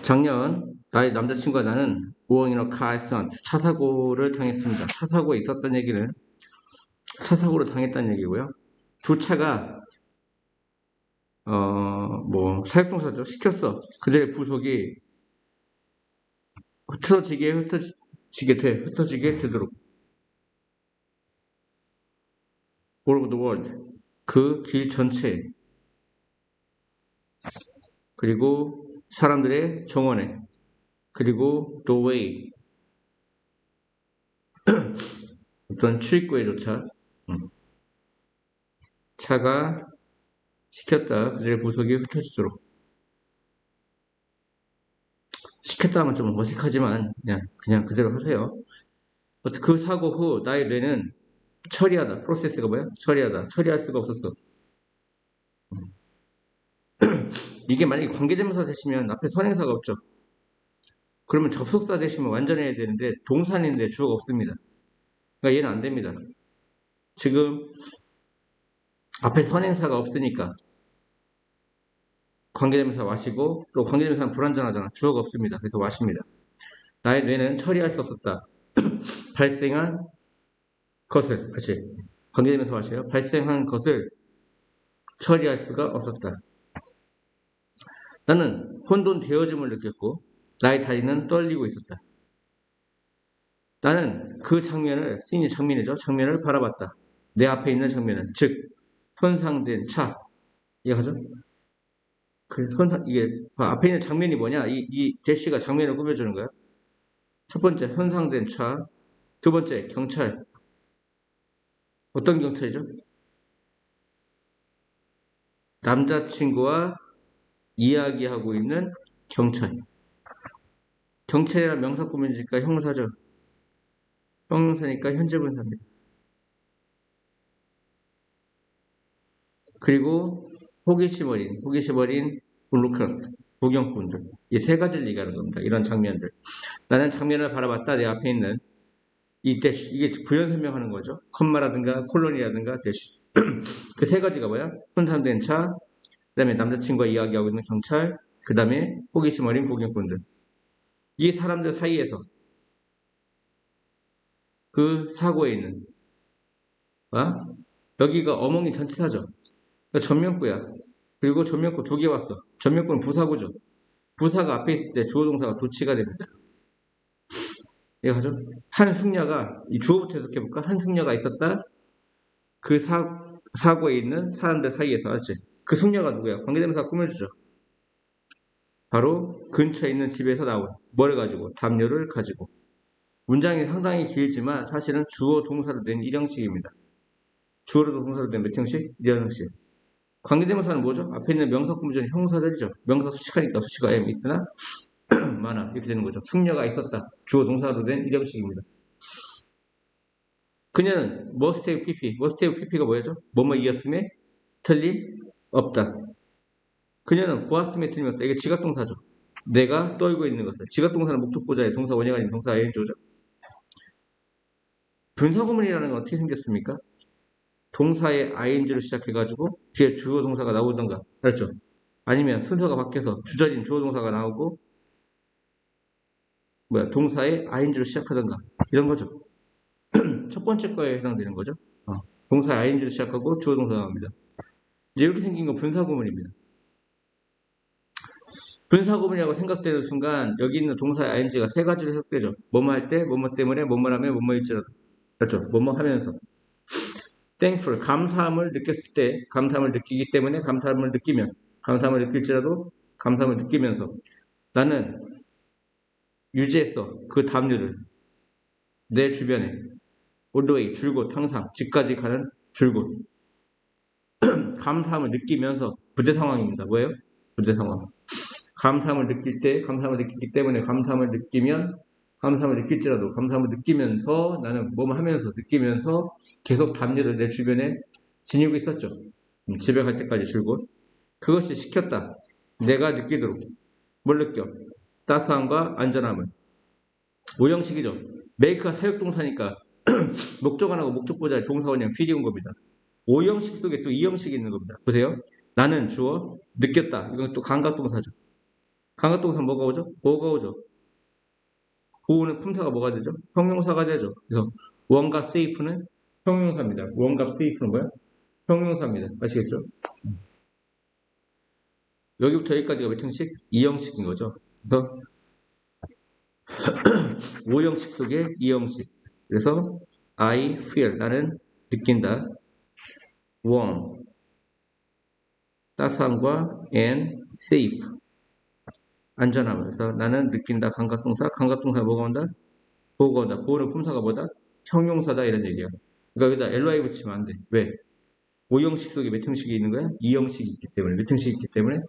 작년 나의 남자친구와 나는 우엉이너 카에선 차 사고를 당했습니다. 차 사고에 있었던 얘기는 차 사고를 당했다는 얘기고요. 두 차가 사육동사죠. 시켰어. 그들의 부속이 흩어지게 되도록 all over the world 그 길 전체에 그리고 사람들의 정원에 그리고 the way 어떤 출입구에조차 차가 시켰다. 그들의 부속이 흩어지도록 시켰다 하면 좀 어색하지만 그냥 그대로 하세요. 그 사고 후 나의 뇌는 처리하다. 프로세스가 뭐야? 처리하다. 처리할 수가 없었어. 이게 만약에 관계대명사 되시면 앞에 선행사가 없죠. 그러면 접속사 되시면 완전해야 되는데 동사인데 주어가 없습니다. 그러니까 얘는 안 됩니다. 지금 앞에 선행사가 없으니까 관계대명사 마시고 또 관계대명사는 불완전하잖아. 주어가 없습니다. 그래서 마십니다. 나의 뇌는 처리할 수 없었다. 발생한 것을 같이 관계대명사 마셔요. 발생한 것을 처리할 수가 없었다. 나는 혼돈되어짐을 느꼈고 나의 다리는 떨리고 있었다. 나는 그 장면을, 씬이 장면이죠. 장면을 바라봤다. 내 앞에 있는 장면은, 즉 손상된 차. 이해가죠? 이게 앞에 있는 장면이 뭐냐? 이 대시가 장면을 꾸며주는 거야. 첫 번째, 손상된 차. 두 번째, 경찰. 어떤 경찰이죠? 남자친구와 이야기하고 있는 경찰. 경찰이란 명사 꾸며지니까 형사죠. 형용사니까 현재 분사입니다. 그리고 호기심 어린 블루크라스, 부경꾼들. 이 세 가지를 얘기하는 겁니다. 이런 장면들. 나는 장면을 바라봤다. 내 앞에 있는 이게 부연 설명하는 거죠. 컴마라든가 콜론이라든가 대쉬. 그 세 가지가 뭐야? 손상된 차, 그 다음에 남자친구와 이야기하고 있는 경찰, 그 다음에 호기심 어린 부경꾼들. 이 사람들 사이에서 그 사고에 있는 여기가 어몽이 전치사죠. 그러니까 전면구야. 그리고 전면구 두 개 왔어. 전면구는 부사구죠. 부사가 앞에 있을 때 주어 동사가 도치가 됩니다. 이해가죠? 한 숙녀가 이 주어부터 해석해볼까? 한 숙녀가 있었다. 그 사고에 있는 사람들 사이에서 알지? 그 숙녀가 누구야? 관계대명사가 꾸며주죠. 바로 근처에 있는 집에서 나온 뭐를 가지고? 담요를 가지고. 문장이 상당히 길지만 사실은 주어 동사로 된 1형식입니다. 주어로 동사로 된 몇 형식? 1형식. 관계대명사는 뭐죠? 앞에 있는 명사 꾸며주는 형사들이죠. 명사 수식하니까 수식어 M 있으나 많아. 이렇게 되는 거죠. 숙녀가 있었다. 주어 동사로 된 1형식입니다. 그녀는 must have pp. must have pp가 뭐였죠? 뭐뭐이었음에 틀림없다. 그녀는 보았음에 틀림없다. 이게 지각동사죠. 내가 떨고 있는 것을. 지각동사는 목적보자에 동사 원형 아닌 동사 ing조죠. 분사구문이라는 건 어떻게 생겼습니까? 동사의 ing로 시작해가지고 뒤에 주어 동사가 나오던가. 그렇죠? 아니면 순서가 바뀌어서 주절인 주어 동사가 나오고 동사의 ing로 시작하던가. 이런 거죠. 첫 번째 거에 해당되는 거죠. 동사의 ing로 시작하고 주어 동사가 나옵니다. 이제 이렇게 생긴 건 분사구문입니다. 분사구문이라고 생각되는 순간 여기 있는 동사의 ing가 세 가지로 해석되죠. 뭐뭐 할 때, 뭐뭐 때문에, 뭐뭐 하면, 뭐뭐 일지라도. 그렇죠. 뭐뭐 하면서. thankful, 감사함을 느꼈을 때, 감사함을 느끼기 때문에, 감사함을 느끼면, 감사함을 느낄지라도, 감사함을 느끼면서 나는 유지했어. 그 담요를 내 주변에 all the way, 줄곧, 항상, 집까지 가는 줄곧. 감사함을 느끼면서 부대 상황입니다. 뭐예요? 부대 상황. 감사함을 느낄 때, 감사함을 느끼기 때문에, 감사함을 느끼면, 감사함을 느낄지라도, 감사함을 느끼면서, 나는 뭐뭐 하면서, 느끼면서 계속 담요를 내 주변에 지니고 있었죠. 집에 갈 때까지 줄곧. 그것이 시켰다. 내가 느끼도록. 뭘 느껴? 따스함과 안전함을. 오형식이죠. make가 사역동사니까 목적어하고 목적보자의 동사원형 feel이 온 겁니다. 오형식 속에 또 이형식이 있는 겁니다. 보세요. 나는 주어, 느꼈다. 이건 또 감각동사죠. 감각동사 뭐가 오죠? 보호가 오죠. 보호는 품사가 뭐가 되죠? 형용사가 되죠. 그래서 원과 safe는 형용사입니다. 원과 safe는 뭐야? 형용사입니다. 아시겠죠? 여기부터 여기까지가 몇 형식? 2형식인 거죠. 그래서 5형식 속에 2형식. 그래서 I feel 나는 느낀다. warm 따스함과 and safe 안전함. 그래서 나는 느낀다. 감각동사. 감각동사 뭐가 온다? 보호가 온다. 보호는 품사가 뭐다? 형용사다 이런 얘기야. 그러니까 여기다 ly 붙이면 안 돼. 왜? 5형식 속에 몇 형식이 있는 거야? 2형식이 있기 때문에. 몇 형식이 있기 때문에?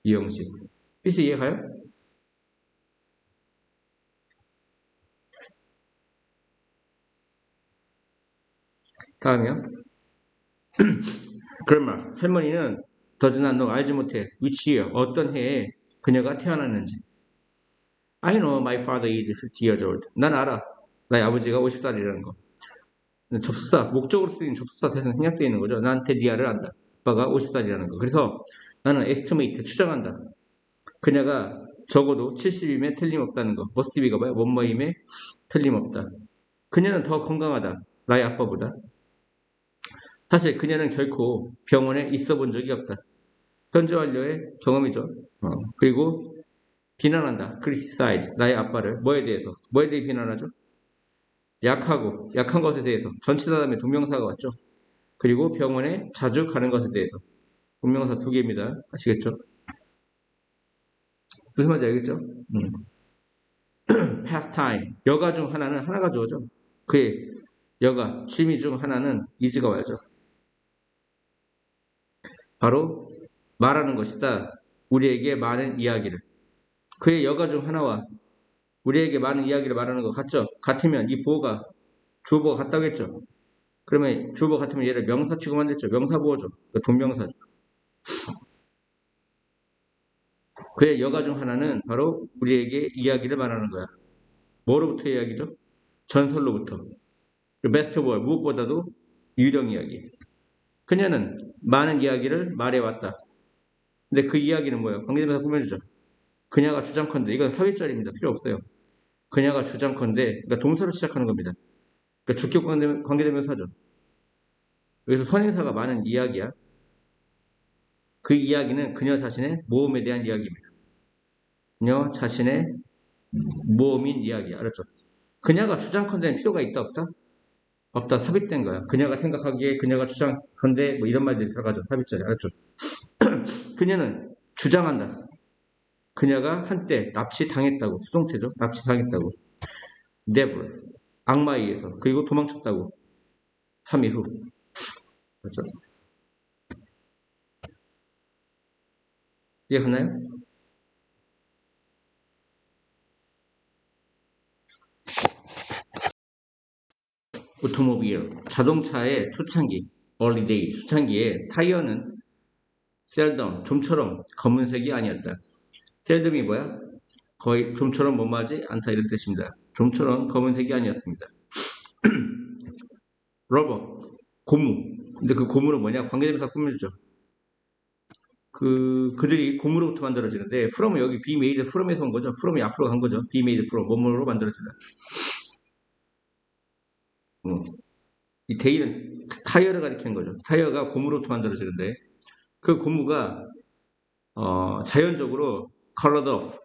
2형식. 피스 이해가요? 다음이요. 그러면 할머니는 does not know 알지 못해 which year 어떤 해에 그녀가 태어났는지. I know my father is 50 years old. 난 알아. 나의 아버지가 50살이라는 거. 접수사, 목적으로 쓰인 접수사 대상 생략되어 있는 거죠. 나한테 니아를 안다. 아빠가 50살이라는 거. 그래서 나는 estimate, 추정한다. 그녀가 적어도 70이면 틀림없다는 거. must be가 뭐야? 뭐뭐임에 틀림없다. 그녀는 더 건강하다. 나의 아빠보다. 사실 그녀는 결코 병원에 있어 본 적이 없다. 현재 완료의 경험이죠. 그리고 비난한다. criticize. 나의 아빠를. 뭐에 대해서? 뭐에 대해 비난하죠? 약하고, 약한 것에 대해서. 전치사 다음에 동명사가 왔죠. 그리고 병원에 자주 가는 것에 대해서. 동명사 두 개입니다. 아시겠죠? 무슨 말인지 알겠죠? pastime. 여가 중 하나는 하나가 주어져. 그의 여가, 취미 중 하나는 이즈가 와야죠. 바로 말하는 것이다. 우리에게 많은 이야기를. 그의 여가 중 하나와 우리에게 많은 이야기를 말하는 것 같죠? 같으면 이 보호가 주어보가 같다고 했죠? 그러면 주어보 같으면 얘를 명사 취급만 됐죠? 명사보호죠. 동명사죠. 그의 여가 중 하나는 바로 우리에게 이야기를 말하는 거야. 뭐로부터 이야기죠? 전설로부터. 베스트 오브 올, 무엇보다도 유령 이야기. 그녀는 많은 이야기를 말해왔다. 근데 그 이야기는 뭐예요? 관계대명사 꾸며주죠. 그녀가 주장컨대, 이건 사회절입니다. 필요 없어요. 그녀가 주장컨대, 그러니까 동사로 시작하는 겁니다. 그러니까 주격 관계대명사죠. 여기서 선행사가 많은 이야기야. 그 이야기는 그녀 자신의 모험에 대한 이야기입니다. 그녀 자신의 모험인 이야기, 알았죠? 그녀가 주장컨대는 필요가 있다, 없다? 없다, 삽입된 거야. 그녀가 생각하기에 그녀가 주장컨대 뭐 이런 말들이 들어가죠. 삽입절이, 알았죠? 그녀는 주장한다. 그녀가 한때 납치당했다고, 수동태죠. 납치당했다고. devil, 악마에 의해서. 그리고 도망쳤다고. 3일 후. 그렇죠? 이해가나요? 오토모빌, 자동차의 초창기, early day, 초창기에 타이어는 seldom, 좀처럼 검은색이 아니었다. seldom이 뭐야? 거의 좀처럼 뭐뭐하지 않다 이런 뜻입니다. 좀처럼 검은색이 아니었습니다. 러버, 고무. 근데 그 고무는 뭐냐? 관계대명사 꾸며주죠. 그들이 고무로부터 만들어지는데, from은 여기 be made from에서 온 거죠. from이 앞으로 간 거죠. be made from, 뭐뭐로 만들어진다. 이 데이는 타이어를 가리키는 거죠. 타이어가 고무로부터 만들어지는데, 그 고무가, 자연적으로 colored off,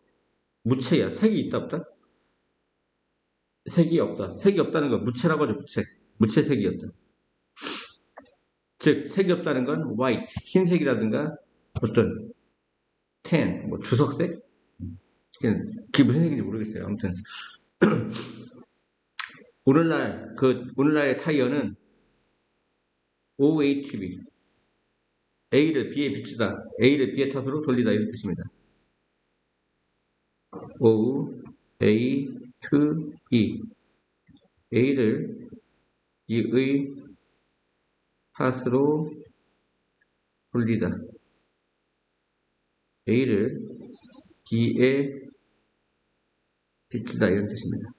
무채야. 색이 있다, 없다? 색이 없다. 색이 없다는 건 무채라고 하죠, 무채. 무채색이었다. 즉, 색이 없다는 건 white, 흰색이라든가 어떤 tan, 뭐 주석색? 그게 무슨 색인지 모르겠어요. 아무튼 오늘날의 타이어는 OATB, A를 B에 비추다, A를 B의 탓으로 돌리다 이런 뜻입니다. O, A, to B, A를 B의 탓으로 돌리다, A를 B에 비추다 이런 뜻입니다.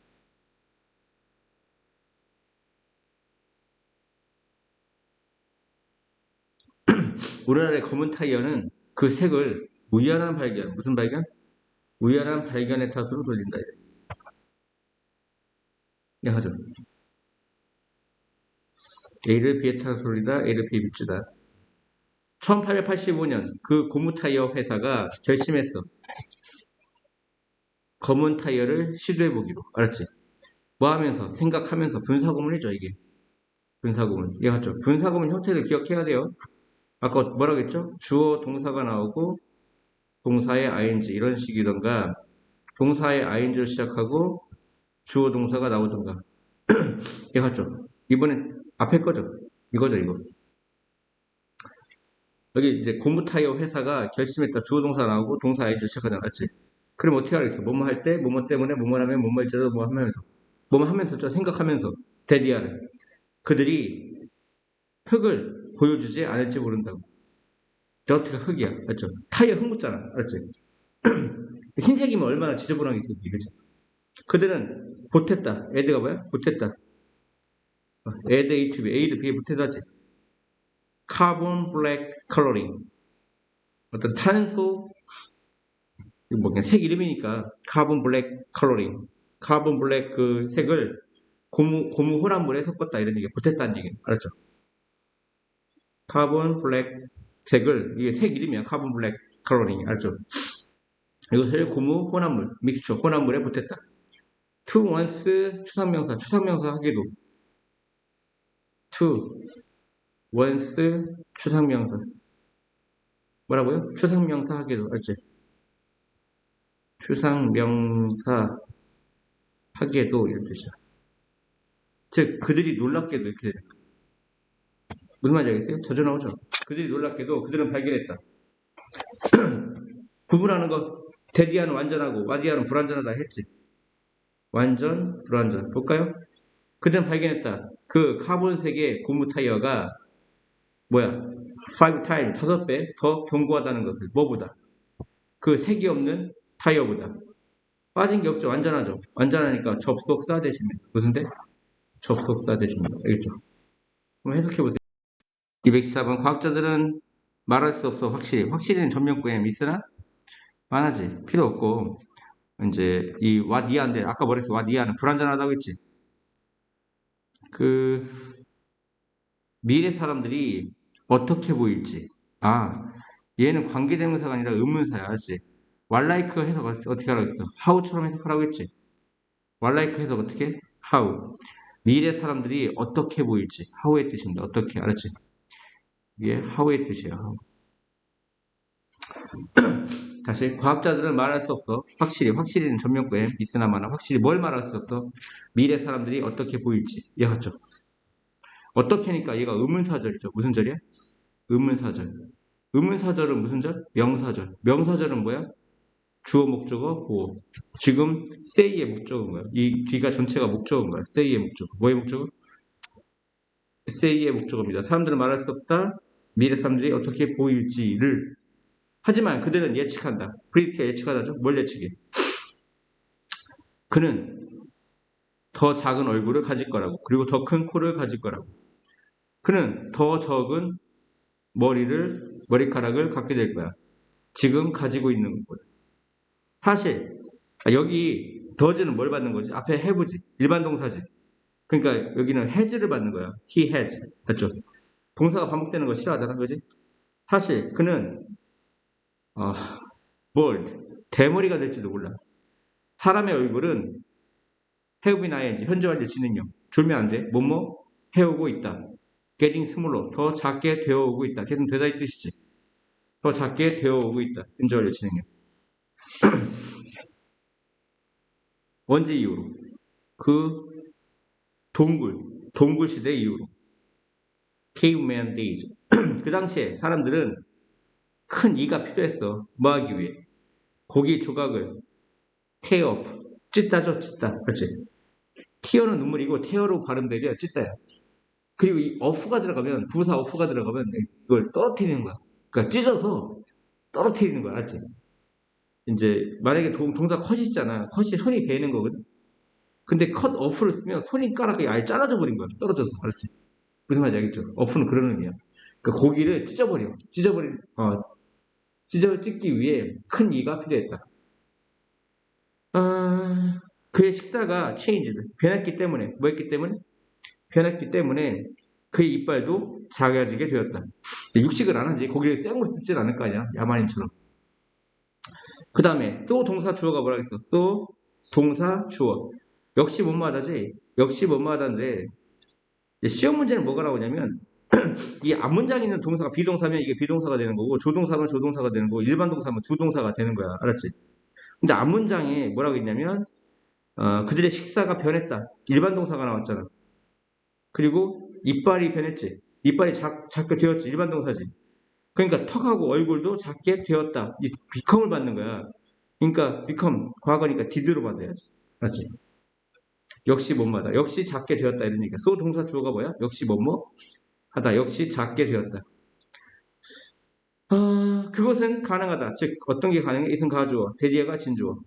우리나라의 검은 타이어는 그 색을 우연한 발견, 무슨 발견? 우연한 발견의 탓으로 돌린다. 네, 하죠. A를 B의 탓으로 돌리다, A를 B에 빚주다. 1885년 그 고무 타이어 회사가 결심했어. 검은 타이어를 시도해보기로. 알았지? 뭐 하면서? 생각하면서 분사구문 해줘, 이게. 분사구문. 이해갔죠? 분사구문 형태를 기억해야 돼요. 아까 뭐라고 했죠? 주어 동사가 나오고 동사의 ing 이런 식이던가 동사의 ing로 시작하고 주어 동사가 나오던가. 이해갔죠? 이번엔 앞에 거죠. 이거죠, 이거. 여기 이제 고무 타이어 회사가 결심했다. 주어 동사 나오고 동사 ing로 시작하잖아. 알았지? 그럼 어떻게 하겠어? 뭐뭐 할 때, 뭐뭐 때문에, 뭐뭐 하면, 뭐뭐 할지라도 뭐 하면서. 뭐뭐 하면서죠. 생각하면서. 데디아를. 그들이 흙을 보여주지 않을지 모른다고. 더트가 흙이야. 알죠? 타이어 흙 묻잖아. 알았지? 흰색이면 얼마나 지저분하게 생기, 그지? 그들은 보탰다. 에드가 뭐야? 보탰다. 에드 A to B. A도 B에 보태다지. 카본 블랙 컬러링. 어떤 탄소, 뭐 그냥 색 이름이니까 카본 블랙 컬러링. 카본 블랙 그 색을 고무 혼합물에 섞었다. 이런 얘기. 보탰다는 얘기. 알았죠? 카본 블랙 색을, 이게 색 이름이야. 카본 블랙 컬러링. 알죠? 이것을 고무 혼합물, 믹스처, 혼합물에 보탰다. to once 추상명사, 추상명사 하기도. to once 추상명사. 뭐라고요? 추상명사 하기도. 알지? 추상명사 하기에도 이런 뜻이야. 즉, 그들이 놀랍게도 이렇게 되는 거야. 무슨 말인지 알겠어요? 자주 나오죠? 그들이 놀랍게도 그들은 발견했다. 구분하는 거, 데디아는 완전하고 와디아는 불완전하다 했지. 완전, 불완전. 볼까요? 그들은 발견했다. 그 카본색의 고무 타이어가 뭐야? 5x, 5배 더 견고하다는 것을. 뭐보다? 그 색이 없는 타이어보다. 빠진 게 없죠. 완전하죠. 완전하니까 접속사 대신에. 무슨데? 접속사 대신에. 알겠죠? 한번 해석해보세요. 214번. 과학자들은 말할 수 없어. 확실히. 확실히는 전면구에 있으나 많아지. 필요 없고. 이제 이 와디아인데 아까 뭐랬어? 와디아는 불완전하다고 했지. 그 미래 사람들이 어떻게 보일지. 아, 얘는 관계대명사가 아니라 의문사야. 알지? 왈라이크 해석 어떻게 하라고 했어? how처럼 해석하라고 했지. 왈라이크 해석 어떻게? how. 미래 사람들이 어떻게 보일지. how의 뜻입니다. 어떻게. 알았지? 이게 how의 뜻이야. how. 다시 과학자들은 말할 수 없어. 확실히는 전면구에 있으나 마나 확실히 뭘 말할 수 없어? 미래 사람들이 어떻게 보일지. 이해갔죠? 어떻게니까 얘가 의문사절이죠. 무슨 절이야? 의문사절. 의문사절은 무슨 절? 명사절. 명사절은 뭐야? 주어, 목적어, 보어. 지금 say의 목적어인 거야. 이 뒤가 전체가 목적어인 거야. say의 목적어. 뭐의 목적어? say의 목적어입니다. 사람들은 말할 수 없다. 미래 사람들이 어떻게 보일지를. 하지만 그들은 예측한다. 프리티가 예측하다죠. 뭘 예측해? 그는 더 작은 얼굴을 가질 거라고. 그리고 더 큰 코를 가질 거라고. 그는 더 적은 머리카락을 갖게 될 거야. 지금 가지고 있는 것보다. 사실 여기 더즈는 뭘 받는 거지? 앞에 have지. 일반 동사지. 그러니까 여기는 has를 받는 거야. He has. 맞죠? 동사가 반복되는 거 싫어하잖아. 그지? 사실 그는 bald. 대머리가 될지도 몰라. 사람의 얼굴은 have in ing. 현재 완료 진행형. 졸면 안 돼. 뭐뭐 해오고 있다. getting smaller. 더 작게 되어오고 있다. 계속 되다 이 뜻이지. 더 작게 되어오고 있다. 현재 완료 진행형. 언제 이후로? 그 동굴 시대 이후로. caveman days. 그 당시에 사람들은 큰 이가 필요했어. 뭐 하기 위해? 고기 조각을 tear off. 찢다죠, 찢다. 그렇지? tear는 눈물이고 tear로 발음되려 찢다야. 그리고 이 off가 들어가면, 부사 off가 들어가면 이걸 떨어뜨리는 거야. 그러니까 찢어서 떨어뜨리는 거야. 알지? 이제 만약에 동사 컷이 있잖아. 컷이 손이 베이는 거거든. 근데 컷 off를 쓰면 손가락이 아예 잘라져 버린 거야. 떨어져서. 알았지? 무슨 말인지 알겠죠? off는 그런 의미야. 그러니까 고기를 찢어버려. 찢기 위해 큰 이가 필요했다. 그의 식사가 changed, 변했기 때문에, 뭐 했기 때문에? 변했기 때문에 그의 이빨도 작아지게 되었다. 육식을 안 하지. 고기를 생으로 뜯진 않을 거 아니야. 야만인처럼. 그 다음에 so 동사 주어가 뭐라 했어? so 동사 주어. 역시 못마다지. 역시 못마다인데 시험 문제는 뭐가 나오냐면 이 앞문장에 있는 동사가 비동사면 이게 비동사가 되는 거고 조동사면 조동사가 되는 거고 일반 동사면 주동사가 되는 거야. 알았지? 근데 앞문장에 뭐라고 했냐면 그들의 식사가 변했다. 일반 동사가 나왔잖아. 그리고 이빨이 변했지. 이빨이 작게 되었지. 일반 동사지. 그러니까 턱하고 얼굴도 작게 되었다. 이 become을 받는 거야. 그러니까 become 과거니까 did로 받아야지. 맞지? 역시 뭐뭐하다. 역시 작게 되었다 이런 얘기야. so 동사 주어가 뭐야? 역시 뭐뭐 하다. 역시 작게 되었다. 그것은 가능하다. 즉 어떤 게 가능해? 이것은 가주어. 대리어가 진주어.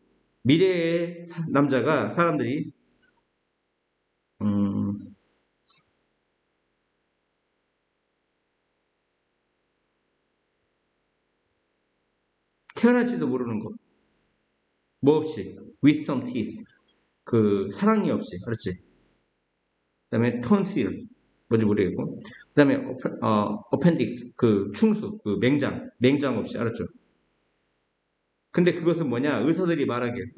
미래의 남자가 사람들이 태어날지도 모르는 거. 뭐 없이 with some teeth. 그 사랑니 없이. 그렇지? 그다음에 턴실 뭔지 모르겠고. 그다음에 appendix 그 충수 그 맹장 없이. 알았죠? 근데 그것은 뭐냐? 의사들이 말하길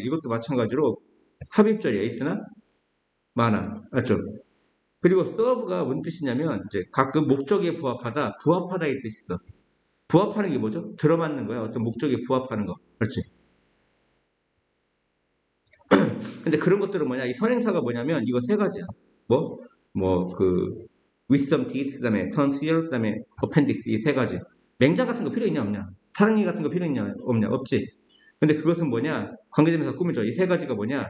이것도 마찬가지로 삽입절이야. 있으나 많아. 알았죠? 그리고 serve가 무슨 뜻이냐면 이제 가끔 목적에 부합하다 이 뜻이 있어. 부합하는 게 뭐죠? 들어맞는 거야. 어떤 목적에 부합하는 거. 그렇지? 근데 그런 것들은 뭐냐? 이 선행사가 뭐냐면 이거 세 가지야. 뭐? 그 with some teeth, 그다음에 tonsure, 그다음에 appendix 이 세 가지. 맹장 같은 거 필요 있냐 없냐? 사랑니 같은 거 필요 있냐 없냐? 없지. 근데 그것은 뭐냐? 관계대명사 꾸미죠. 이 세 가지가 뭐냐?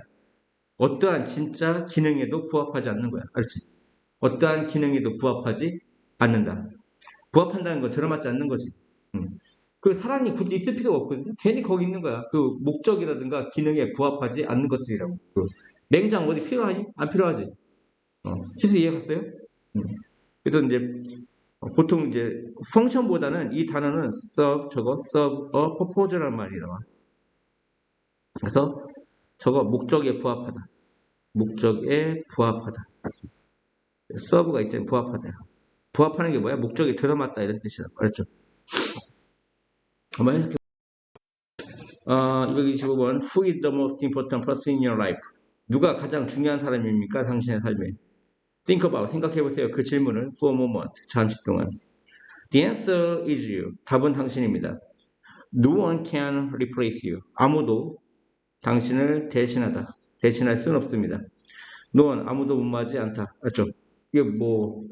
어떠한 진짜 기능에도 부합하지 않는 거야. 알지? 어떠한 기능에도 부합하지 않는다. 부합한다는 거 들어맞지 않는 거지. 그 사랑이 굳이 있을 필요가 없거든요. 괜히 거기 있는 거야. 그 목적이라든가 기능에 부합하지 않는 것들이라고. 그 맹장 어디 필요하니? 안 필요하지. 해서 이해 갔어요? 그래서 이제 보통 이제 펑션보다는 이 단어는 serve a purpose란 말이 나와. 그래서 저거 목적에 부합하다. 목적에 부합하다. serve가 있잖아요. 부합하다. 부합하는 게 뭐야? 목적에 들어맞다 이런 뜻이라고. 알았죠? 한번 해석해. 225번 Who is the most important person in your life? 누가 가장 중요한 사람입니까? 당신의 삶에. Think about, 생각해보세요. 그 질문을 for a moment, 잠시 동안. The answer is you. 답은 당신입니다. No one can replace you. 아무도 당신을 대신할 수는 없습니다. No one, 아무도 무마하지 않다. 맞죠? 이게 뭐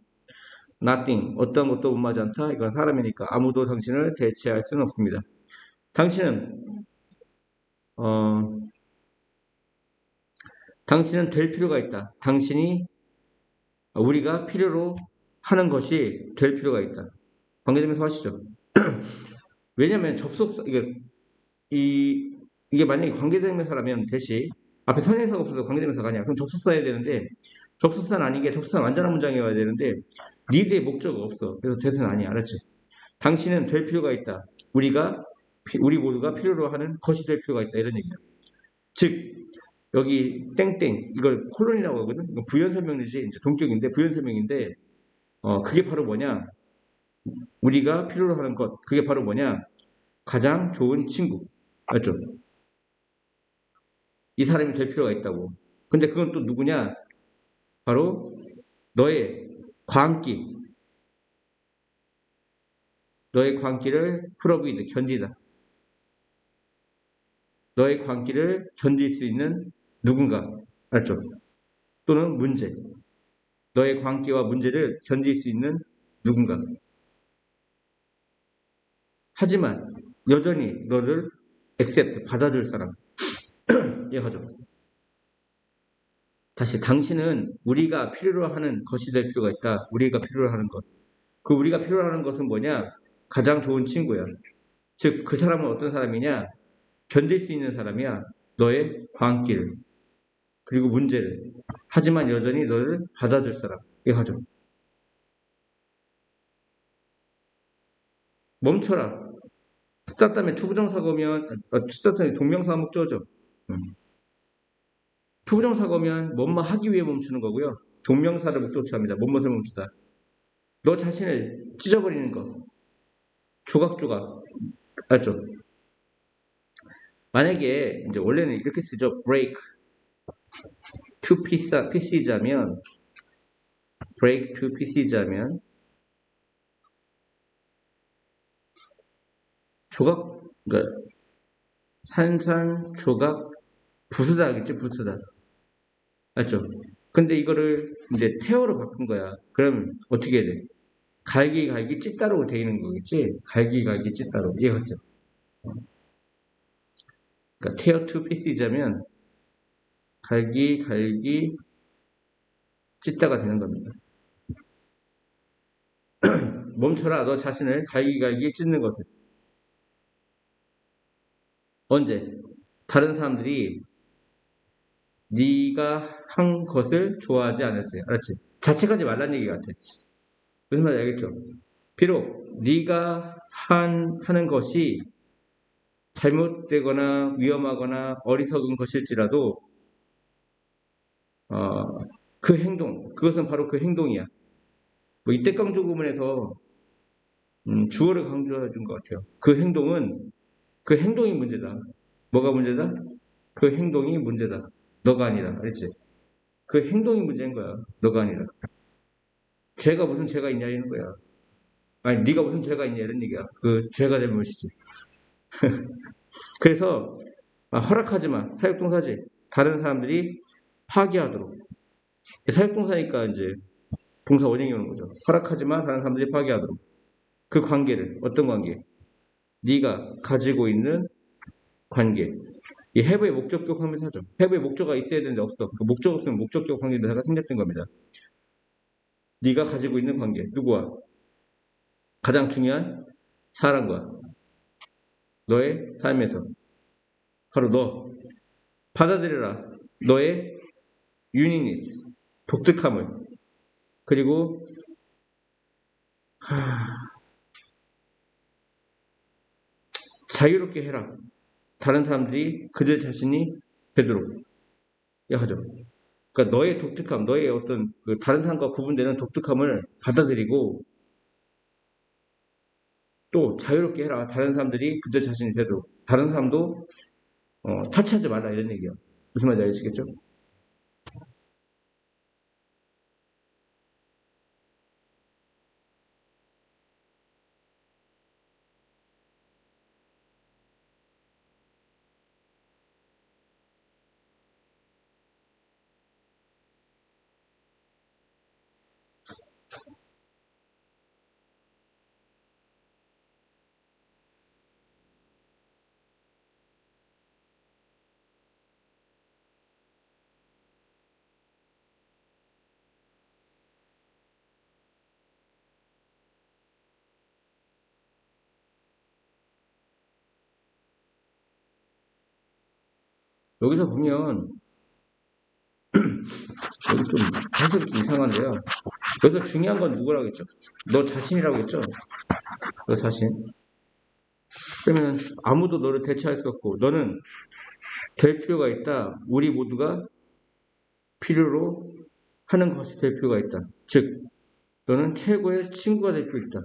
nothing, 어떤 것도 무마하지 않다. 이건 사람이니까 아무도 당신을 대체할 수는 없습니다. 당신은 될 필요가 있다. 우리가 필요로 하는 것이 될 필요가 있다. 관계되면서 하시죠. 왜냐면 이게 만약에 관계대명사라면 앞에 선행사가 없어서 관계대명사가 아니야. 그럼 접속사여야 되는데, 접속사는 아닌 게 접속사는 완전한 문장이어야 되는데, 니드의 목적이 없어. 그래서 대세는 아니야. 알았지? 당신은 될 필요가 있다. 우리 모두가 필요로 하는 것이 될 필요가 있다. 이런 얘기야. 즉, 여기 땡땡, 이걸 콜론이라고 하거든? 이거 부연설명이지, 이제 동격인데, 부연설명인데, 그게 바로 뭐냐? 우리가 필요로 하는 것, 그게 바로 뭐냐? 가장 좋은 친구. 맞죠? 이 사람이 될 필요가 있다고. 근데 그건 또 누구냐? 바로 너의 광기. 너의 광기를 풀어보이다, 견디다. 너의 광기를 견딜 수 있는 누군가. 알죠? 또는 문제. 너의 광기와 문제를 견딜 수 있는 누군가. 하지만 여전히 너를 받아줄 사람. 이해하죠? 다시 당신은 우리가 필요로 하는 것이 될 필요가 있다. 우리가 필요로 하는 것. 그 우리가 필요로 하는 것은 뭐냐? 가장 좋은 친구야. 즉, 그 사람은 어떤 사람이냐? 견딜 수 있는 사람이야. 너의 광기를. 그리고 문제를. 하지만 여전히 너를 받아줄 사람. 이해하죠? 멈춰라. 스타트하면 초부정사가 오면, 스타트하면 동명사 목적어죠. 투부정사가 오면 뭐뭐 하기 위해 멈추는 거고요. 동명사를 목적으로 취합니다. 뭐뭐를 멈추다. 너 자신을 찢어버리는 거. 조각조각. 알죠? 만약에 이제 원래는 이렇게 쓰죠. break to pieces하면 break to pieces하면 조각, 그러니까 산산조각 부수다 하겠지, 부수다. 맞죠? 근데 이거를 이제 tear로 바꾼 거야. 그럼 어떻게 해야 돼? 갈기 찢다로 돼 있는 거겠지? 갈기 찢다로. 이해갔죠? 그러니까 tear to pieces하면 갈기 찢다가 되는 겁니다. 멈춰라. 너 자신을 갈기 찢는 것을. 언제? 다른 사람들이 네가 한 것을 좋아하지 않을 때. 알았지? 자책하지 말라는 얘기 같아. 무슨 말인지 알겠죠? 비록 네가 하는 것이 잘못되거나 위험하거나 어리석은 것일지라도 그 행동, 그것은 바로 그 행동이야. 뭐 이때 강조 구문에서 주어를 강조해 준 것 같아요. 그 행동이 문제다. 뭐가 문제다? 그 행동이 문제다. 너가 아니라. 알겠지? 그 행동이 문제인 거야. 너가 아니라. 죄가 무슨 죄가 있냐 이런 거야. 아니 네가 무슨 죄가 있냐 이런 얘기야. 그 죄가 잘못이지. 그래서 허락하지 마. 사역동사지. 다른 사람들이 파괴하도록. 사역동사니까 이제 동사 원형이 오는 거죠. 허락하지 마. 다른 사람들이 파괴하도록. 그 관계를 어떤 관계? 네가 가지고 있는 관계. 이 have의 목적격 확률하죠. have의 목적어가 있어야 되는데 없어. 그 목적 없으면 목적격 확률대사가 생략된 겁니다. 네가 가지고 있는 관계. 누구와? 가장 중요한 사람과 너의 삶에서 바로 너 받아들여라. 너의 유니니스 독특함을 그리고 자유롭게 해라. 다른 사람들이 그들 자신이 되도록 하죠. 그러니까 너의 독특함, 너의 어떤 그 다른 사람과 구분되는 독특함을 받아들이고 또 자유롭게 해라. 다른 사람들이 그들 자신이 되도록. 다른 사람도 타치하지 말라 이런 얘기야. 무슨 말인지 아시겠죠? 여기서 보면 여기 좀 해석이 좀 이상한데요. 여기서 중요한 건 누구라고 했죠? 너 자신이라고 했죠? 너 자신. 그러면 아무도 너를 대체할 수 없고 너는 될 필요가 있다. 우리 모두가 필요로 하는 것이 될 필요가 있다. 즉 너는 최고의 친구가 될 필요 있다.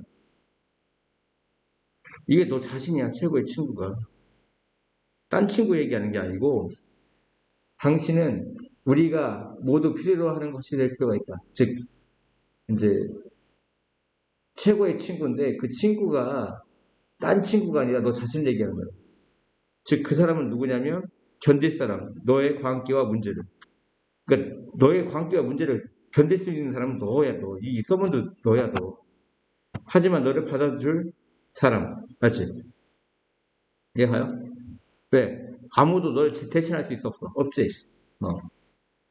이게 너 자신이야. 최고의 친구가. 딴 친구 얘기하는 게 아니고 당신은 우리가 모두 필요로 하는 것이 될 필요가 있다. 즉 이제 최고의 친구인데 그 친구가 딴 친구가 아니라 너 자신을 얘기하는 거야. 즉 그 사람은 누구냐면 견딜 사람, 너의 광기와 문제를. 그러니까 너의 광기와 문제를 견딜 수 있는 사람은 너야, 너. 이 서문도 너야, 너. 하지만 너를 받아줄 사람, 맞지? 이해가요? 왜? 아무도 너를 대신할 수 있어 없어. 없지.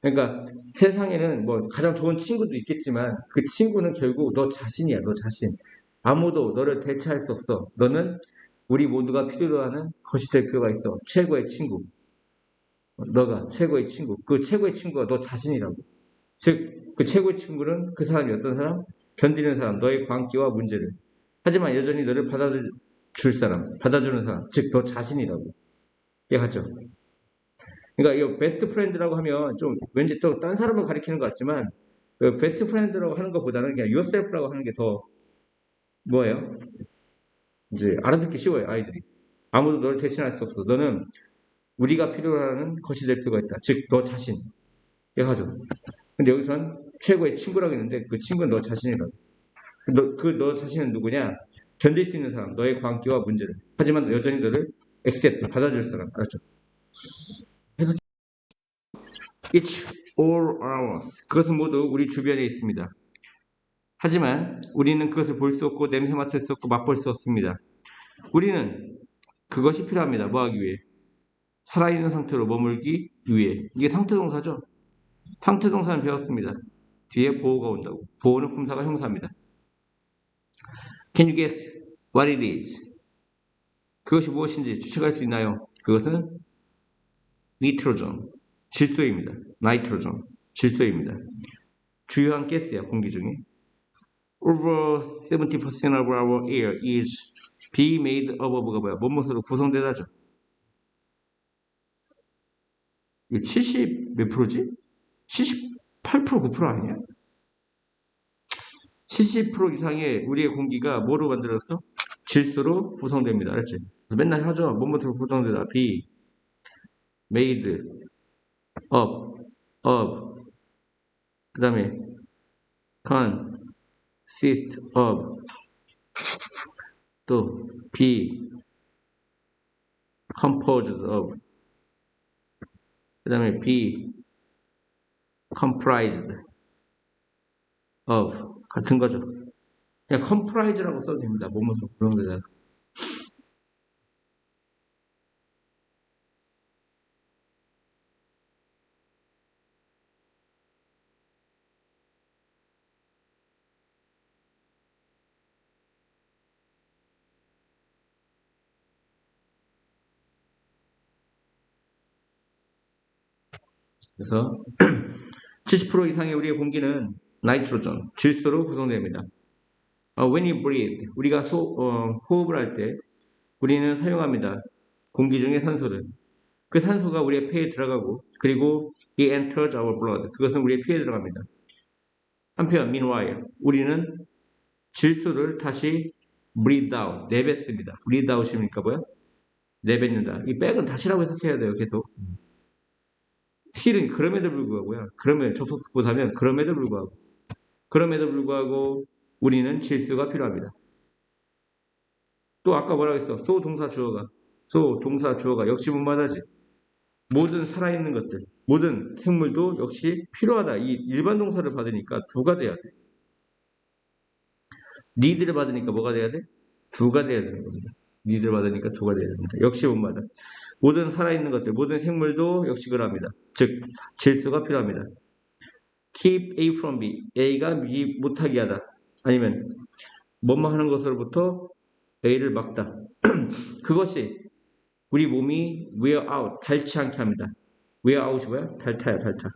그러니까 세상에는 뭐 가장 좋은 친구도 있겠지만 그 친구는 결국 너 자신이야, 너 자신. 아무도 너를 대체할 수 없어. 너는 우리 모두가 필요로 하는 것이 될 필요가 있어. 최고의 친구. 너가 최고의 친구. 그 최고의 친구가 너 자신이라고. 즉, 그 최고의 친구는 그 사람이 어떤 사람? 견디는 사람, 너의 광기와 문제를. 하지만 여전히 너를 받아줄 사람, 받아주는 사람, 즉, 너 자신이라고. 이해갔죠? 그러니까 이 베스트 프렌드라고 하면 좀 왠지 또 딴 사람을 가리키는 것 같지만 그 베스트 프렌드라고 하는 것보다는 그냥 yourself라고 하는 게 더 뭐예요? 이제 알아듣기 쉬워요, 아이들이. 아무도 너를 대신할 수 없어. 너는 우리가 필요로 하는 것이 될 필요가 있다. 즉, 너 자신. 해가지고. 근데 여기선 최고의 친구라고 했는데 그 친구는 너 자신이라고. 너 자신은 누구냐? 견딜 수 있는 사람, 너의 광기와 문제를. 하지만 여전히 너를 accept, 받아줄 사람. 알았죠? 그래서 it's all ours. 그것은 모두 우리 주변에 있습니다. 하지만 우리는 그것을 볼 수 없고 냄새 맡을 수 없고 맛볼 수 없습니다. 우리는 그것이 필요합니다. 뭐 하기 위해? 살아있는 상태로 머물기 위해. 이게 상태동사죠? 상태동사는 배웠습니다. 뒤에 보호가 온다고. 보호는 품사가 형사입니다. Can you guess what it is? 그것이 무엇인지 추측할 수 있나요? 그것은 니트로존, 질소입니다. 나이트로존, 질소입니다. 주요한 가스야, 공기 중에. Over 70% of our air is be made of가 뭐야? 뭐뭐으로 구성되다죠. 70 몇 프로지? 78% 9% 아니야? 70% 이상의 우리의 공기가 뭐로 만들어졌어? 질소로 구성됩니다. 알았지? 맨날 하죠. 뭐뭐으로 구성되다. be made of 그 다음에 consist of 또 be composed of 그 다음에 be comprised of 같은 거죠. 그냥 comprise라고 써도 됩니다. 뭐뭐서 구성되다. 그래서 70% 이상의 우리의 공기는 나이트로존, 질소로 구성됩니다. When you breathe, 우리가 호흡을 할 때 우리는 사용합니다. 공기 중에 산소를. 그 산소가 우리의 폐에 들어가고 그리고 it enters our blood. 그것은 우리의 피에 들어갑니다. 한편 meanwhile 우리는 질소를 다시 breathe out, 내뱉습니다. breathe out이니까 뭐야? 내뱉는다. 이 백은 다시라고 해석해야 돼요. 계속. 실은 그럼에도 불구하고요. 그러면 접속사보다면 그럼에도 불구하고 우리는 질소가 필요합니다. 또 아까 뭐라고 했어? 소 동사 주어가 역시 문마다지. 모든 살아있는 것들, 모든 생물도 역시 필요하다. 이 일반 동사를 받으니까 두가 돼야 돼. 니드를 받으니까 뭐가 돼야 돼? 두가 돼야 되는 겁니다. 니드를 받으니까 두가 돼야 됩니다. 역시 문마다. 모든 살아있는 것들, 모든 생물도 역시 그럽니다. 즉, 질소가 필요합니다. Keep A from B. A가 B 못하게 하다. 아니면 뭐뭐 하는 것으로부터 A를 막다. 그것이 우리 몸이 wear out, 닳지 않게 합니다. wear out이 뭐야? 닳아요, 닳아.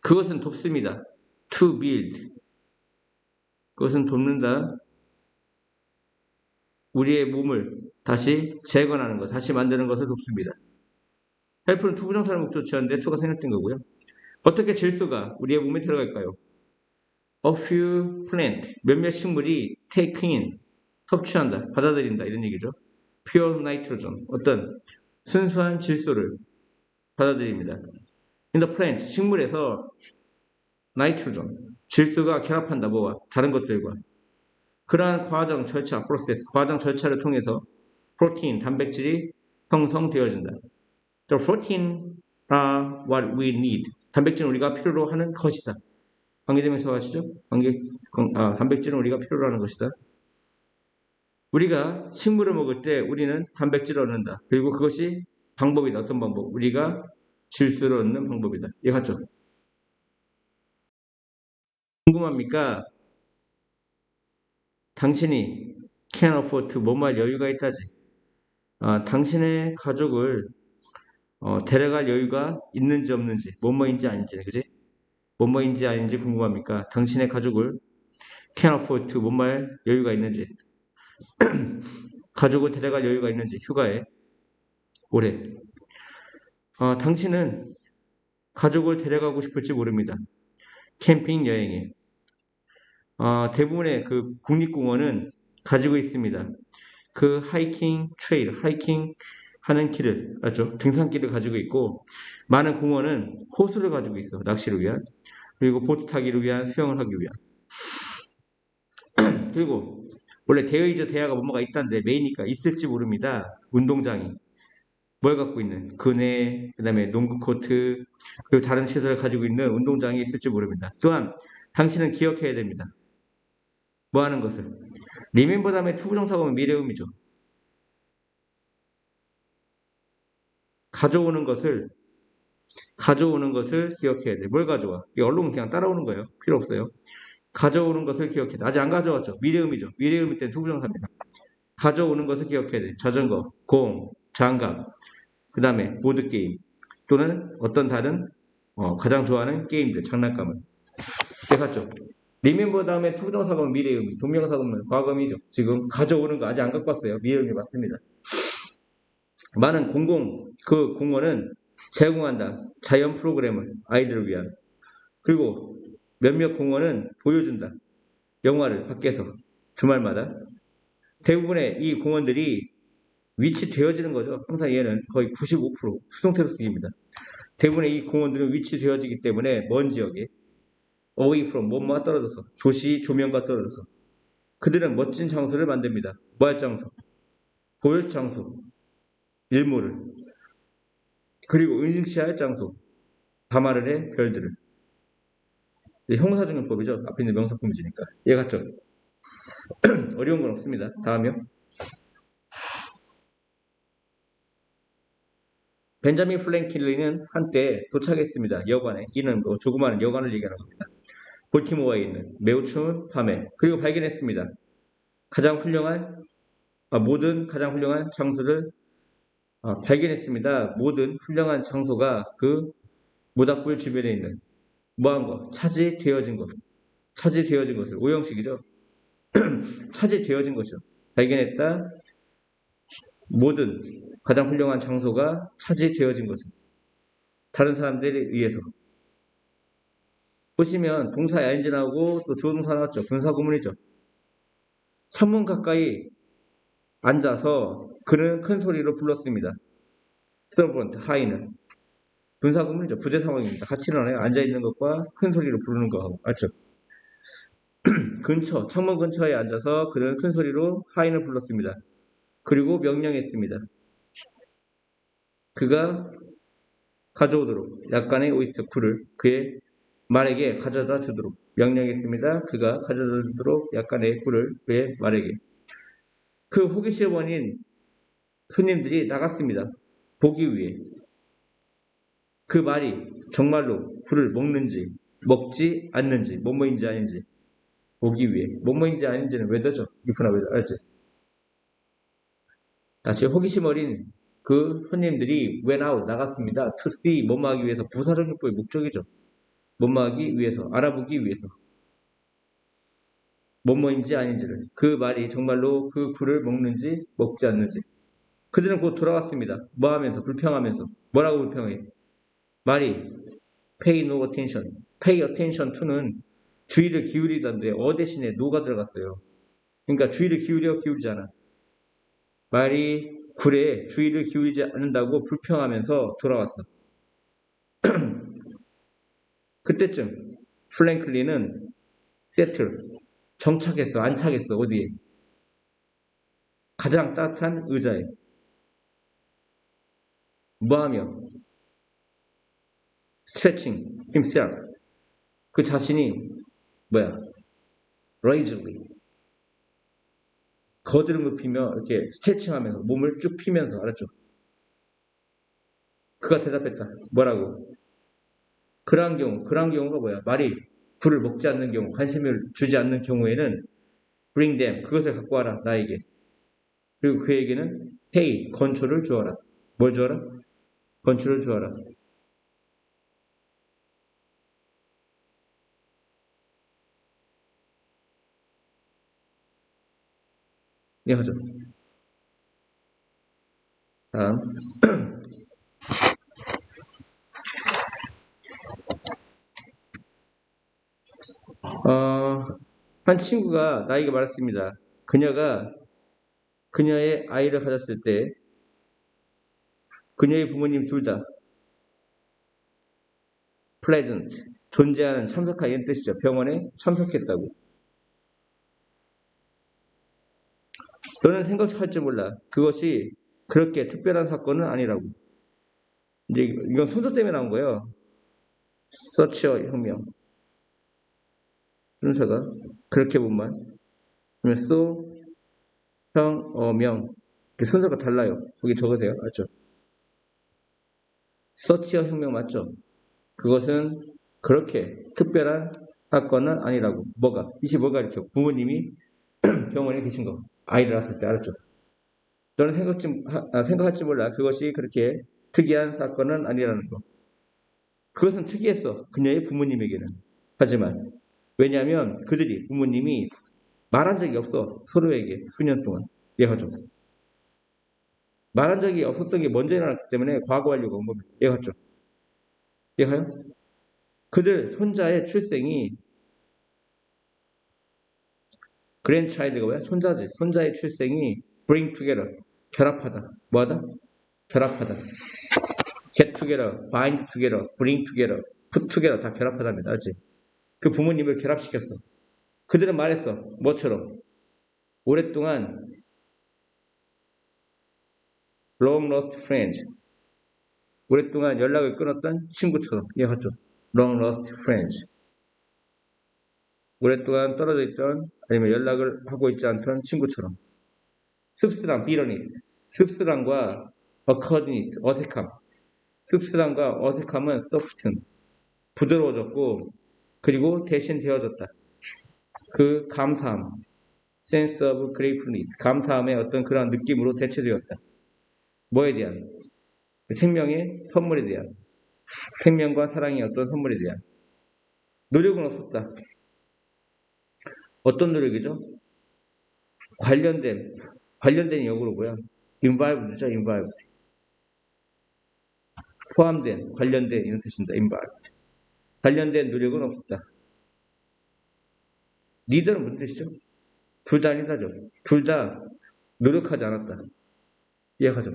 그것은 돕습니다. to build. 그것은 돕는다. 우리의 몸을 다시 재건하는 것, 다시 만드는 것을 돕습니다. help는 투부정사를 목적으로 취하는데 to가 생략된 거고요. 어떻게 질소가 우리의 몸에 들어갈까요? A few plant, 몇몇 식물이 take in, 섭취한다, 받아들인다 이런 얘기죠. pure nitrogen, 어떤 순수한 질소를 받아들입니다. in the plant, 식물에서 nitrogen, 질소가 결합한다. 뭐와? 다른 것들과. 그러한 과정, 절차, 프로세스, 과정 절차를 통해서 프로틴, 단백질이 형성되어진다. The protein are what we need. 단백질은 우리가 필요로 하는 것이다. 관계대명사 아시죠? 단백질은 우리가 필요로 하는 것이다. 우리가 식물을 먹을 때 우리는 단백질을 얻는다. 그리고 그것이 방법이다. 어떤 방법? 우리가 질소를 얻는 방법이다. 이해갔죠? 궁금합니까? 당신이 can afford to 뭐뭐할 여유가 있다지. 당신의 가족을 데려갈 여유가 있는지 없는지, 뭐뭐인지 아닌지, 그지? 뭐뭐인지 아닌지 궁금합니까? 당신의 가족을 can afford to 뭐뭐할 여유가 있는지, 가족을 데려갈 여유가 있는지, 휴가에 올해. 당신은 가족을 데려가고 싶을지 모릅니다. 캠핑 여행에. 대부분의 그 국립공원은 가지고 있습니다. 그 하이킹 트레일, 하이킹 하는 길을, 맞죠? 등산길을 가지고 있고, 많은 공원은 호수를 가지고 있어. 낚시를 위한. 그리고 보트 타기를 위한, 수영을 하기 위한. 그리고 원래 대의저 대야가 뭐가 있다는데 메이니까 있을지 모릅니다. 운동장이. 뭘 갖고 있는? 그네, 그 다음에 농구 코트, 그리고 다른 시설을 가지고 있는 운동장이 있을지 모릅니다. 또한 당신은 기억해야 됩니다. 뭐 하는 것을? 리멤버 다음에 투부정사가 미래음이죠. 가져오는 것을 기억해야 돼. 뭘 가져와? 이 언론은 그냥 따라오는 거예요. 필요 없어요. 가져오는 것을 기억해야 돼. 아직 안 가져왔죠. 미래음이죠. 미래음일 땐 투부정사입니다. 가져오는 것을 기억해야 돼. 자전거, 공, 장갑, 그 다음에 보드게임 또는 어떤 다른 가장 좋아하는 게임들, 장난감을. 네, 갔죠. 리멤버 다음에 투부정사가 미래음이, 동명사가 과거음이죠. 지금 가져오는 거 아직 안 갖고 왔어요. 미래음이 맞습니다. 많은 그 공원은 제공한다. 자연 프로그램을 아이들을 위한. 그리고 몇몇 공원은 보여준다. 영화를 밖에서 주말마다. 대부분의 이 공원들이 위치되어지는 거죠. 항상 얘는 거의 95% 수동태로 쓰기입니다. 대부분의 이 공원들은 위치되어지기 때문에 먼 지역에 away from 뭐뭐가 떨어져서 도시 조명과 떨어져서 그들은 멋진 장소를 만듭니다. 뭐 할 장소? 볼 장소, 일몰을 그리고 은식시할 장소, 밤하늘의 별들을. 형사중용법이죠. 앞에 있는 명사품이니까. 얘 같죠? 어려운 건 없습니다. 다음이요. 벤자민 플랭킬리는 한때 도착했습니다. 여관에. 이는 조그마한 여관을 얘기하는 겁니다. 볼티모어에 있는 매우 추운 밤에. 그리고 발견했습니다. 가장 훌륭한 모든 가장 훌륭한 장소를 발견했습니다. 모든 훌륭한 장소가 그 모닥불 주변에 있는 뭐한 거? 차지되어진 것. 차지되어진 것을. 오형식이죠. 차지되어진 것이요. 발견했다. 모든 가장 훌륭한 장소가 차지되어진 것을. 다른 사람들에 의해서. 보시면 동사 ing 나오고 또 주어 동사 나왔죠. 분사 구문이죠. 창문 가까이 앉아서 그는 큰 소리로 불렀습니다. servant, 하인은. 분사 구문이죠. 부재 상황입니다. 같이 일어나요. 앉아있는 것과 큰 소리로 부르는 거하고. 맞죠? 창문 근처에 앉아서 그는 큰 소리로 하인을 불렀습니다. 그리고 명령했습니다. 그가 가져오도록 약간의 오이스터 쿨을 그의 말에게 가져다 주도록 명령했습니다. 그가 가져다 주도록 약간의 꿀을 그의 말에게. 그 호기심 원인 손님들이 나갔습니다. 보기 위해. 그 말이 정말로 굴을 먹는지 먹지 않는지 뭐뭐인지 아닌지 보기 위해. 뭐뭐인지 아닌지는 웨더죠. if나 웨더. 알지? 제 호기심 어린 그 손님들이 went out 나갔습니다. to see 뭐뭐 하기 위해서 부사적용법의 목적이죠. 뭐뭐 하기 위해서 알아보기 위해서 뭐뭐인지 아닌지를 그 말이 정말로 그 굴을 먹는지 먹지 않는지 그들은 곧 돌아왔습니다. 뭐 하면서 불평하면서 뭐라고 불평해? 말이 pay no attention, pay attention to는 주의를 기울이던데 어 대신에 no가 들어갔어요. 그러니까 주의를 기울이지 않아. 말이 굴에 주의를 기울이지 않는다고 불평하면서 돌아왔어. 그때쯤 플랭클린은 세틀 정착했어. 안착했어. 어디에? 가장 따뜻한 의자에. 뭐하며? 스트레칭 himself. 그 자신이 뭐야? lazily. 거드름 높이며 이렇게 스트레칭하면서 몸을 쭉 피면서 알았죠? 그가 대답했다. 뭐라고? 그러한 경우가 뭐야? 말이 불을 먹지 않는 경우, 관심을 주지 않는 경우에는 bring them, 그것을 갖고 와라, 나에게. 그리고 그에게는 pay, 건초를 주어라. 뭘 주어라? 건초를 주어라. 네, 하죠. 다음. 한 친구가 나에게 말했습니다. 그녀가 그녀의 아이를 가졌을 때 그녀의 부모님 둘 다 present, 존재하는, 참석한 이런 뜻이죠. 병원에 참석했다고. 너는 생각할지 몰라. 그것이 그렇게 특별한 사건은 아니라고. 이제 이건 순서 때문에 나온 거예요. 서치어 혁명. 순서가 그렇게 보면 그러면 소, 형, 명. 순서가 달라요. 거기 적으세요. 알죠? 서치어 혁명 맞죠? 그것은 그렇게 특별한 사건은 아니라고. 뭐가? 이시 뭐가 이렇게 부모님이 병원에 계신 거. 아이를 낳았을 때 알았죠? 너는 생각할지 몰라. 그것이 그렇게 특이한 사건은 아니라는 거. 그것은 특이했어. 그녀의 부모님에게는. 하지만 왜냐하면 그들이 부모님이 말한 적이 없어. 서로에게 수년 동안. 이해가죠? 말한 적이 없었던 게 먼저 일어났기 때문에 과거하려고 한 겁니다. 이해가죠? 이해가요? 그들 손자의 출생이 그랜차일드가 뭐야? 손자지. 손자의 출생이 bring together. 결합하다. 뭐하다? 결합하다. get together, bind together, bring together, put together 다 결합하답니다. 알지? 그 부모님을 결합시켰어. 그들은 말했어. 뭐처럼? 오랫동안 long lost friends. 오랫동안 연락을 끊었던 친구처럼. 이해하죠? long lost friends. 오랫동안 떨어져 있던 아니면 연락을 하고 있지 않던 친구처럼. 씁쓸함, bitterness. 씁쓸함과 awkwardness, 어색함. 씁쓸함과 어색함은 soften, 부드러워졌고 그리고 대신 되어졌다. 그 감사함, sense of gratefulness, 감사함의 어떤 그런 느낌으로 대체되었다. 뭐에 대한? 생명의 선물에 대한. 생명과 사랑의 어떤 선물에 대한. 노력은 없었다. 어떤 노력이죠? 관련된 역으로 뭐야? involved죠, involved. 포함된, 관련된 이런 뜻입니다. involved. 관련된 노력은 없었다. 니들은 무슨 뜻이죠? 둘 다 아니다죠. 둘 다 노력하지 않았다. 이해하죠?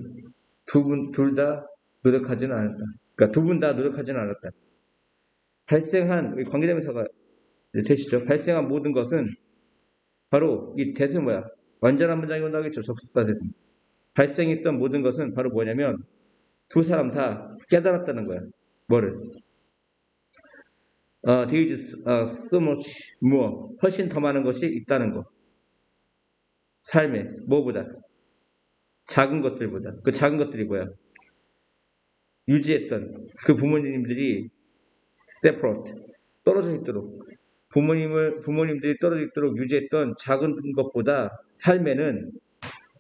둘 다 노력하지는 않았다. 그러니까 두 분 다 노력하지는 않았다. 발생한 관계대명사가 되시죠. 발생한 모든 것은 바로 이 대신 뭐야? 완전한 문장이 온다겠죠. 접속사 대신. 발생했던 모든 것은 바로 뭐냐면 두 사람 다 깨달았다는 거야. 뭐를? there is so much more. 훨씬 더 많은 것이 있다는 거. 삶에 뭐보다? 작은 것들보다. 그 작은 것들이 뭐야? 유지했던 그 부모님들이 separate, 떨어져 있도록 부모님들이 떨어져 있도록 유지했던 작은 것보다 삶에는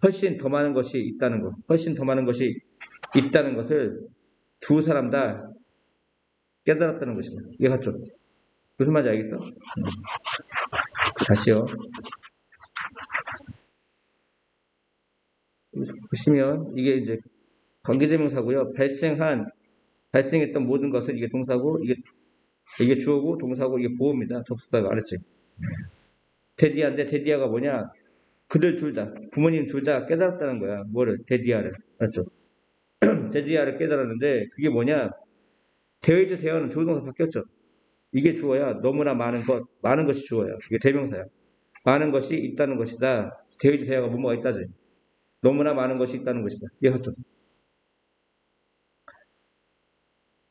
훨씬 더 많은 것이 있다는 것, 훨씬 더 많은 것이 있다는 것을 두 사람 다 깨달았다는 것입니다. 이해갔죠? 무슨 말인지 알겠어? 다시요. 보시면 이게 이제 관계대명사고요. 발생했던 모든 것을 이게 동사고 이게 주어고 동사고 이게 보호입니다. 접수사가 알았지? 데디아인데 데디아가 뭐냐? 그들 둘 다, 부모님 둘 다 깨달았다는 거야. 뭐를? 데디아를. 알았죠? 데디아를 깨달았는데 그게 뭐냐? 대의주 대어는 주어동사 바뀌었죠. 이게 주어야 너무나 많은 것이 주어야. 이게 대명사야. 많은 것이 있다는 것이다. 대의주 대어가 뭐가 있다지. 너무나 많은 것이 있다는 것이다. 이해하죠?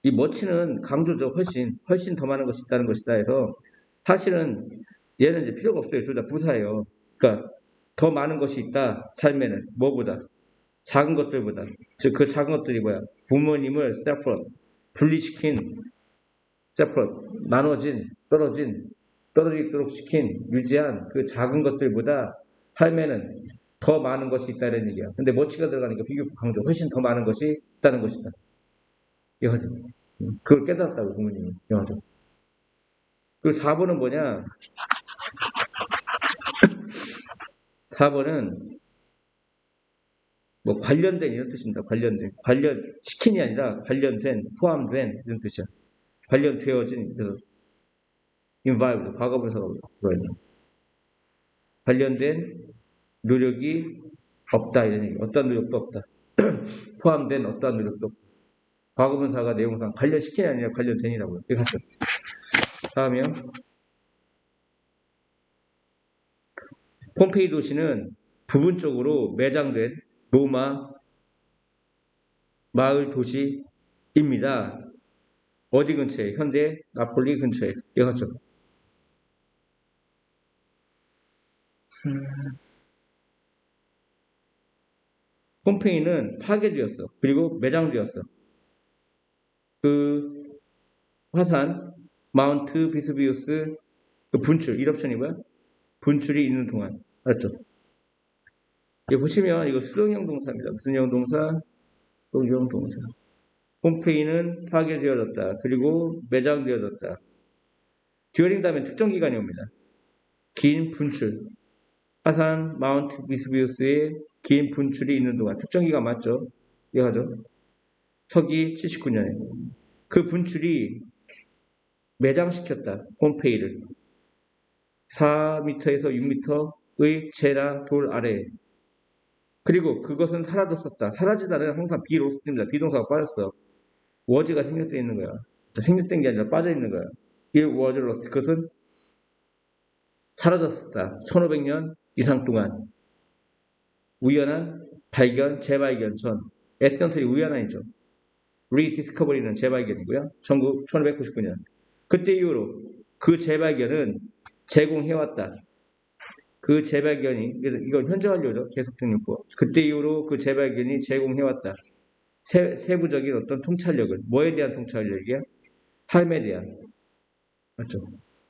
이 머치는 강조죠. 훨씬 더 많은 것이 있다는 것이다 해서 사실은 얘는 이제 필요가 없어요. 둘 다 부사예요. 그러니까 더 많은 것이 있다. 삶에는 뭐보다? 작은 것들보다. 즉 그 작은 것들이 뭐야? 부모님을 separate, 분리시킨 separate, 나눠진, 떨어지도록 시킨, 유지한 그 작은 것들보다 삶에는 더 많은 것이 있다는 얘기야. 근데 머치가 들어가니까 비교 강조, 훨씬 더 많은 것이 있다는 것이다. 이해하죠? 그걸 깨달았다고 부모님이. 이해하죠? 그리고 4번은 뭐냐? 4번은 뭐 관련된 이런 뜻입니다. 관련된. 관련시킨이 아니라 관련된, 포함된 이런 뜻이야. 관련되어진, 그래서 involved, 과거분사가 그거예요. 관련된 노력이 없다 이런 얘기. 어떤 노력도 없다. 포함된 어떠한 노력도 없다. 과거분사가 내용상 관련시키는 아니라 관련된이라고요. 이거 같죠. 다음이요. 폼페이 도시는 부분적으로 매장된 로마 마을 도시입니다. 어디 근처에? 현대 나폴리 근처에. 이거 같죠. 폼페이는 파괴되었어. 그리고 매장되었어. 그 화산 마운트 비스비우스 그 분출 1옵션이고요. 분출이 있는 동안 알았죠? 여기 보시면 이거 수동형 동사입니다. 무슨 형 동사? 수동형 동사. 폼페이는 파괴되어졌다. 그리고 매장되어졌다. 듀어링 다음에 특정 기간이 옵니다. 긴 분출. 화산 마운트 비스비우스의 긴 분출이 있는 동안 특정 기간 맞죠? 이해하죠? 서기 79년에 그 분출이 매장시켰다. 폼페이를 4m에서 6m의 재나 돌 아래. 그리고 그것은 사라졌었다. 사라지다는 항상 비로스트입니다. 비동사가 빠졌어. 워즈가 생략되어 있는 거야. 생략된 게 아니라 빠져 있는 거야. 이 워즈 로스트. 그것은 사라졌었다. 1500년 이상 동안. 우연한 발견, 재발견 전. 액시던털이 우연한이죠. 리디스커버리는 재발견이고요. 1599년. 그때 이후로 그 재발견은 제공해왔다. 그 재발견이, 이건 현재 완료죠. 계속 등록부. 그때 이후로 그 재발견이 제공해왔다. 세부적인 어떤 통찰력을. 뭐에 대한 통찰력이야? 삶에 대한. 맞죠?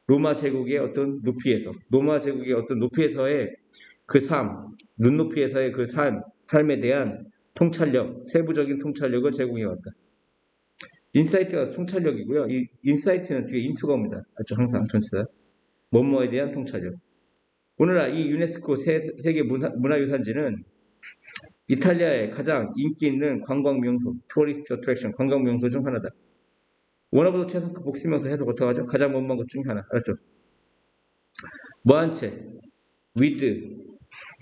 로마 제국의 어떤 높이에서. 로마 제국의 어떤 높이에서의 그 삶, 눈높이에서의 그 삶에 대한 통찰력, 세부적인 통찰력을 제공해왔다. 인사이트가 통찰력이고요. 이 인사이트는 뒤에 인투가 옵니다. 맞죠? 항상 전치사. 뭐뭐에 대한 통찰력. 오늘날 이 유네스코 세계 문화유산지는 이탈리아의 가장 인기 있는 관광 명소, 토리스트 어트랙션, 관광 명소 중 하나다. 원어보다 최상급 복수명사 해석 어떡하죠? 가장 원만 것 중에 하나. 알았죠? 뭐한 채, with,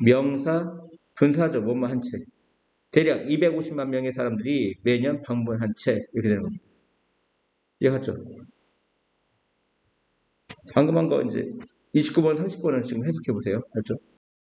명사, 분사죠. 뭐뭐 한 채. 대략 250만 명의 사람들이 매년 방문한 채 이렇게 되는 겁니다. 이해갔죠? 방금 한 거 이제 29번, 30번을 지금 해석해 보세요. 알죠?